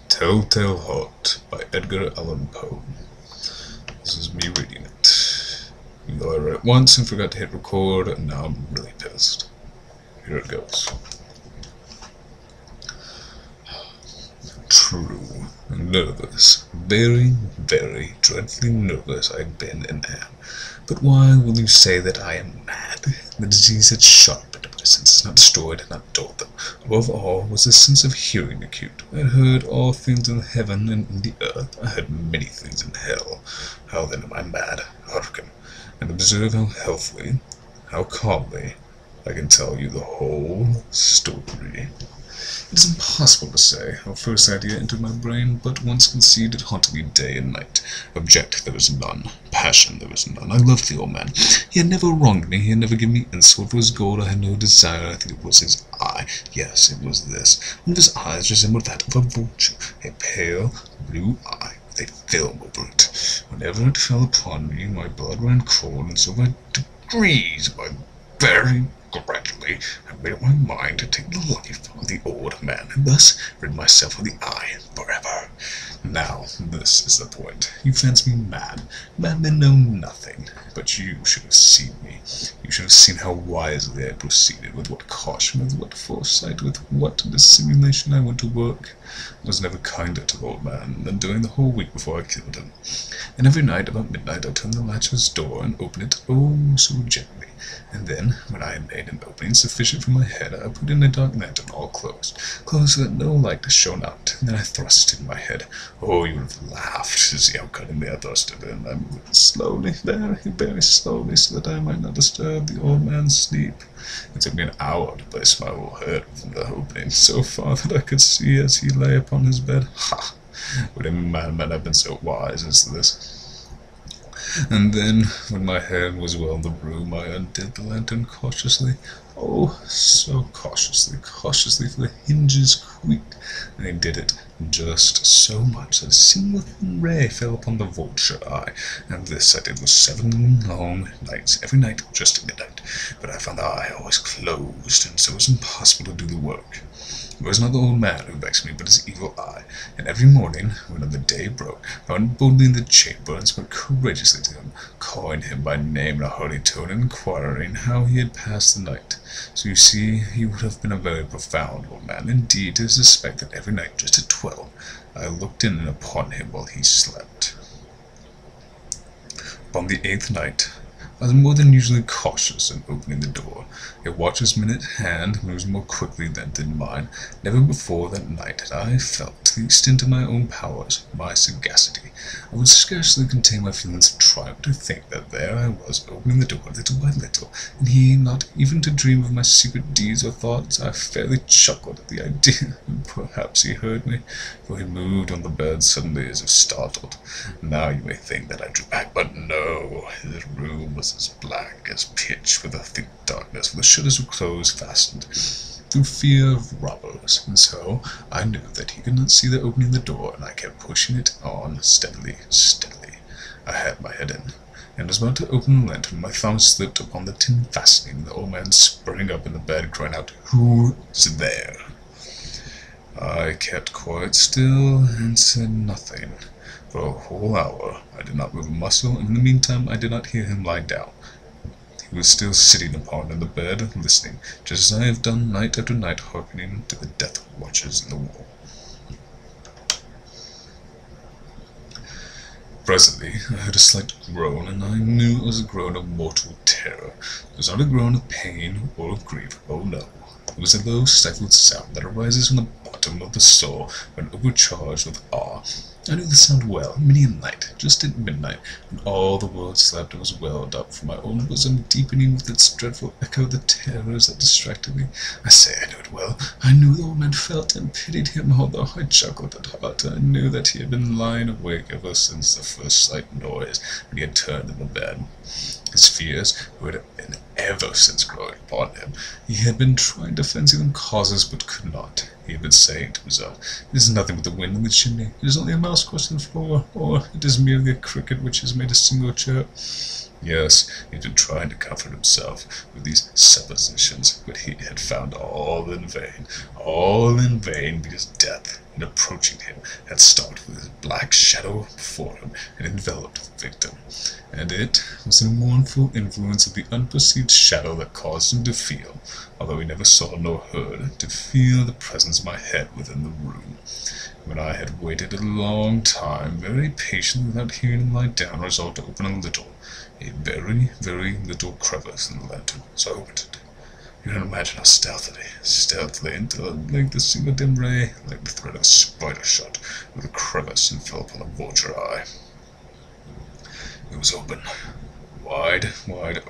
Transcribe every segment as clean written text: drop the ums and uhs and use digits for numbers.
Telltale Heart by Edgar Allan Poe. This is me reading it. Even though I read it once and forgot to hit record, and now I'm really pissed. Here it goes. True, nervous, very, very dreadfully nervous I've been and am. But why will you say that I am mad? The disease had sharpened my senses, not destroyed, not dulled them. Above all was the sense of hearing acute. I had heard all things in heaven and in the earth. I heard many things in hell. How then am I mad? Hearken, and observe how healthily, how calmly, I can tell you the whole story. It is impossible to say how first idea entered my brain, but once conceived it haunted me day and night. Object there was none, passion there was none. I loved the old man. He had never wronged me, he had never given me insult for his gold. I had no desire. I think it was his eye. Yes, it was this. One of his eyes resembled that of a vulture, a pale blue eye with a film over it. Whenever it fell upon me, my blood ran cold, and so by degrees, by very gradually, I made up my mind to take the life of the old man, and thus rid myself of the eye forever. Now, this is the point. You fancy me mad. Madmen know nothing. But you should have seen me. You should have seen how wisely I proceeded, with what caution, with what foresight, with what dissimulation I went to work. I was never kinder to the old man than during the whole week before I killed him. And every night about midnight I turned the latch of his door and opened it, oh, so gently. And then, when I had made an opening sufficient for my head, I put in a dark lantern, all closed so that no light shone out, and then I thrust in my head. Oh, you would have laughed to see how cunningly I thrust it in. I moved slowly, very slowly, so that I might not disturb the old man's sleep. It took me an hour to place my whole head within the opening, so far that I could see as he lay upon his bed. Ha! Would a madman have been so wise as this? And then, when my head was well in the room, I undid the lantern cautiously. Oh, so cautiously, for the hinges creaked, and I did it just so much that a single thin ray fell upon the vulture eye, and this I did for 7 long nights, every night just at midnight. But I found the eye always closed, and so it was impossible to do the work. It was not the old man who vexed me, but his evil eye, and every morning, when the day broke, I went boldly in the chamber and spoke courageously to him, calling him by name in a hearty tone, and inquiring how he had passed the night. So you see, he would have been a very profound old man, indeed, to suspect that every night, just at 12, I looked in upon him while he slept. Upon the 8th night, I was more than usually cautious in opening the door. A watch's minute hand moves more quickly than did mine. Never before that night had I felt to the extent of my own powers, my sagacity. I would scarcely contain my feelings of triumph to think that there I was, opening the door little by little, and he not even to dream of my secret deeds or thoughts. I fairly chuckled at the idea, and perhaps he heard me, for he moved on the bed suddenly as if startled. Now you may think that I drew back, but no, his room was as black as pitch, with a thick darkness, for the shutters were closed, fastened, through fear of robbers, and so I knew that he could not see the opening of the door, and I kept pushing it on steadily. I had my head in, and was about to open the lantern when my thumb slipped upon the tin fastening, and the old man sprang up in the bed, crying out, "Who is there?" I kept quite still, and said nothing. For a whole hour I did not move a muscle, and in the meantime I did not hear him lie down. He was still sitting upon the bed, listening, just as I have done night after night, hearkening to the death watches in the wall. Presently I heard a slight groan, and I knew it was a groan of mortal terror. It was not a groan of pain or of grief, oh no. It was a low, stifled sound that arises from the bottom of the soul when overcharged with awe. I knew the sound well, many a night, just at midnight, when all the world slept, and was welled up from my own bosom, deepening with its dreadful echo the terrors that distracted me. I say I knew it well. I knew the old man felt and pitied him, although I chuckled at heart. I knew that he had been lying awake ever since the first slight noise, when he had turned in the bed. His fears, who had been ever since growing upon him, he had been trying to fancy them causes, but could not. he had been saying to himself. It is nothing but the wind in the chimney. It is only a mouse crossing the floor, or it is merely a cricket which has made a single chirp. Yes, he had been trying to comfort himself with these suppositions, but he had found all in vain, because death, in approaching him, had stalked with his black shadow before him and enveloped the victim. And it was the mournful influence of the unperceived shadow that caused him to feel, although he never saw nor heard, to feel the presence of my head within the room. When I had waited a long time, very patiently without hearing him lie down, resolved to open a very, very little crevice in the lantern, so I opened it. You can imagine how stealthily, until at length a single dim ray, like the thread of a spider, shot through the crevice and fell upon the vulture eye. It was open, wide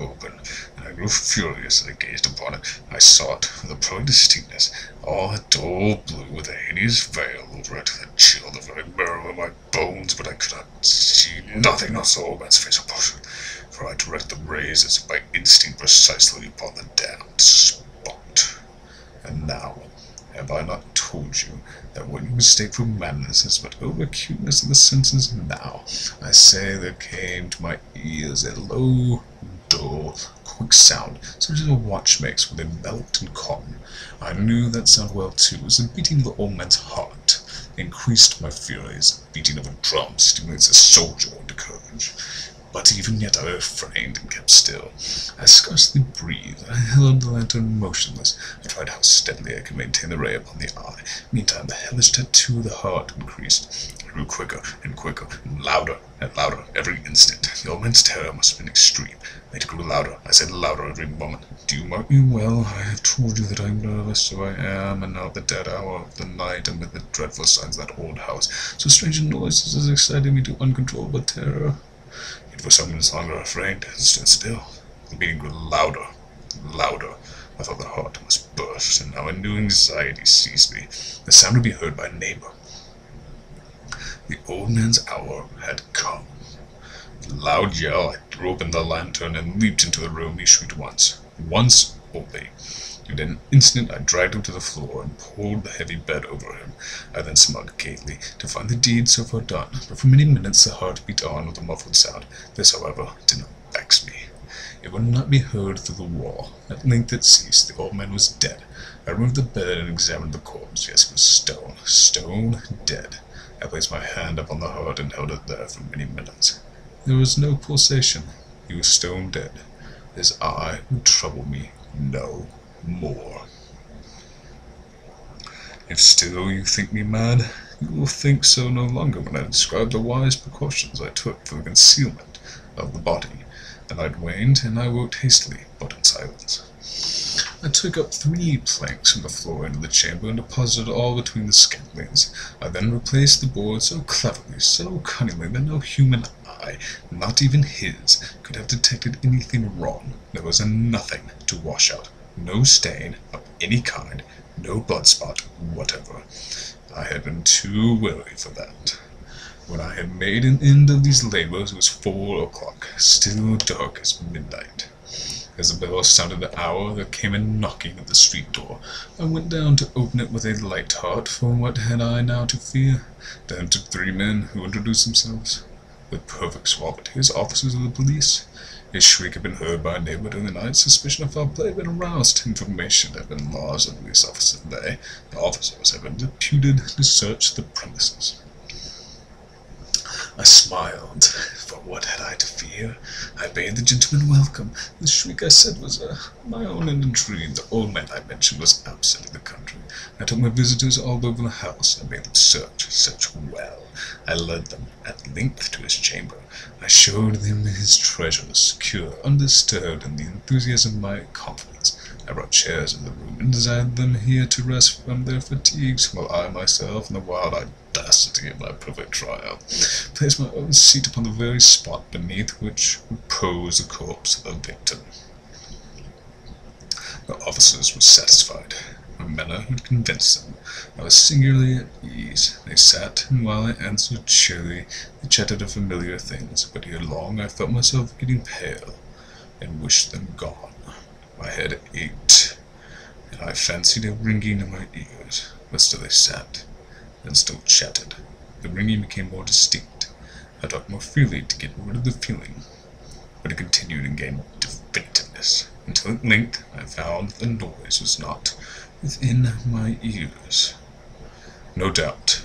open, and I grew furious as I gazed upon it. I saw it with a pearly distinctness, all a dull blue, with a hideous veil over it that chilled the very marrow of my bones, but I could not see nothing, not so old man's face or portrait, for I directed the rays as if by instinct precisely upon the damned spot. And now, have I not told you that what you mistake for madness is but over-acuteness of the senses? Now, I say there came to my ears a low, dull, quick sound, such as a watch makes when enveloped in cotton. I knew that sound well, too, as the beating of the old man's heart. It increased my fury as the beating of a drum stimulates a soldier into courage. But even yet I refrained and kept still. I scarcely breathed. I held the lantern motionless. I tried how steadily I could maintain the ray upon the eye. Meantime, the hellish tattoo of the heart increased. It grew quicker, and louder every instant. The old man's terror must have been extreme. It grew louder. I said louder every moment. Do you mark me well? I have told you that I am nervous, so I am, and now at the dead hour of the night, amid the dreadful signs of that old house, so strange a noise has excited me to uncontrollable terror. Yet for some minutes longer I refrained and stood still. The beating grew louder. I thought the heart must burst, and now a new anxiety seized me. The sound would be heard by a neighbor. The old man's hour had come. With a loud yell, I threw open the lantern and leaped into the room. He shrieked once only. In an instant I dragged him to the floor and pulled the heavy bed over him. I then smiled gaily to find the deed so far done, but for many minutes the heart beat on with a muffled sound. This, however, did not vex me. It would not be heard through the wall. At length it ceased. The old man was dead. I removed the bed and examined the corpse. Yes, it was stone dead. I placed my hand upon the heart and held it there for many minutes. There was no pulsation. He was stone dead. His eye would trouble me no more. If still you think me mad, you will think so no longer when I describe the wise precautions I took for the concealment of the body. The night waned, and I woke hastily, but in silence. I took up 3 planks from the floor into the chamber and deposited all between the scantlings. I then replaced the board so cleverly, so cunningly, that no human eye, not even his, could have detected anything wrong. There was nothing to wash out, no stain of any kind, no blood spot whatever. I had been too wary for that. When I had made an end of these labors, it was 4 o'clock, still dark as midnight. As the bell sounded the hour, there came a knocking at the street door. I went down to open it with a light heart, for what had I now to fear? Down took 3 men, who introduced themselves with perfect suavity as officers of the police. A shriek had been heard by a neighbor during the night. Suspicion of foul play had been aroused. Information had been lodged at the police officer today. The officers had been deputed to search the premises. I smiled, for what had I to fear? I bade the gentleman welcome. The shriek, I said, was my own in a dream. The old man I mentioned was absent in the country. I took my visitors all over the house. I made them search well. I led them at length to his chamber. I showed them his treasures, secure, undisturbed in the enthusiasm of my confidence. I brought chairs in the room and desired them here to rest from their fatigues, while I myself, in the wild audacity of my perfect trial, placed my own seat upon the very spot beneath which reposed the corpse of the victim. The officers were satisfied. My manner had convinced them. I was singularly at ease. They sat, and while I answered cheerily, they chatted of familiar things, but ere long I felt myself getting pale, and wished them gone. My head ached, and I fancied a ringing in my ears. But still they sat, and still chatted. The ringing became more distinct. I talked more freely to get rid of the feeling, but it continued and gained definitiveness, until at length I found that the noise was not within my ears. No doubt